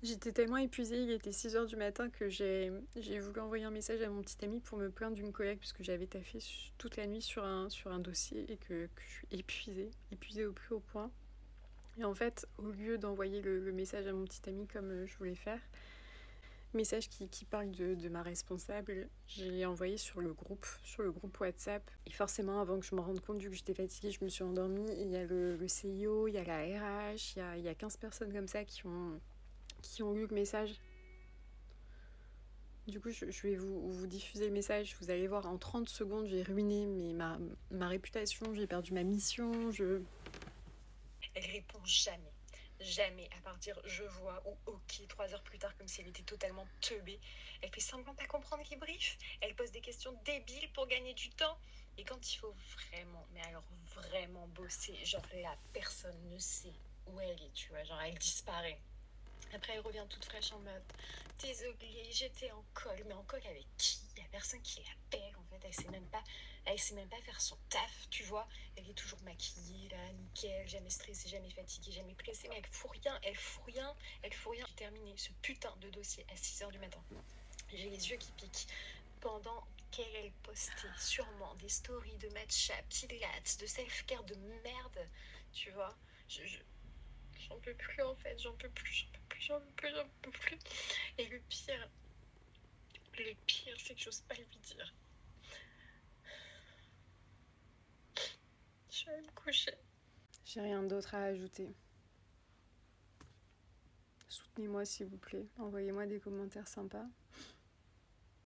J'étais tellement épuisée, il était 6 heures du matin que j'ai voulu envoyer un message à mon petit ami pour me plaindre d'une collègue parce que j'avais taffé toute la nuit sur un dossier et que je suis épuisée au plus haut point. Et en fait, au lieu d'envoyer le message à mon petit ami comme je voulais faire, message qui parle de ma responsable, je l'ai envoyé sur le groupe WhatsApp. Et forcément, avant que je me rende compte, vu que j'étais fatiguée, je me suis endormie. Et il y a le CIO, il y a la RH, il y a 15 personnes comme ça qui ont lu le message. Du coup, je vais vous diffuser le message. Vous allez voir, en 30 secondes, j'ai ruiné ma réputation, j'ai perdu ma mission. Elle répond jamais. Jamais, à part dire je vois ou ok 3 heures plus tard, comme si elle était totalement teubée. Elle fait semblant de pas comprendre les briefs. Elle pose des questions débiles pour gagner du temps. Et quand il faut vraiment, mais alors vraiment bosser, genre la personne ne sait où elle est, tu vois, genre elle disparaît. Après, elle revient toute fraîche en mode désolée, j'étais en call. Mais en call avec qui? Il n'y a personne qui l'appelle en fait. Elle sait même pas faire son taf, tu vois. Elle est toujours maquillée là, nickel, jamais stressée, jamais fatiguée, jamais pressée. Mais elle fout rien. J'ai terminé ce putain de dossier à 6 heures du matin. J'ai les yeux qui piquent. Pendant qu'elle postait sûrement des stories de matcha, pilates, de self-care de merde, tu vois. J'en peux plus en fait, j'en peux plus. Et le pire, c'est que j'ose pas lui dire. Je vais aller me coucher. J'ai rien d'autre à ajouter. Soutenez-moi s'il vous plaît, envoyez-moi des commentaires sympas.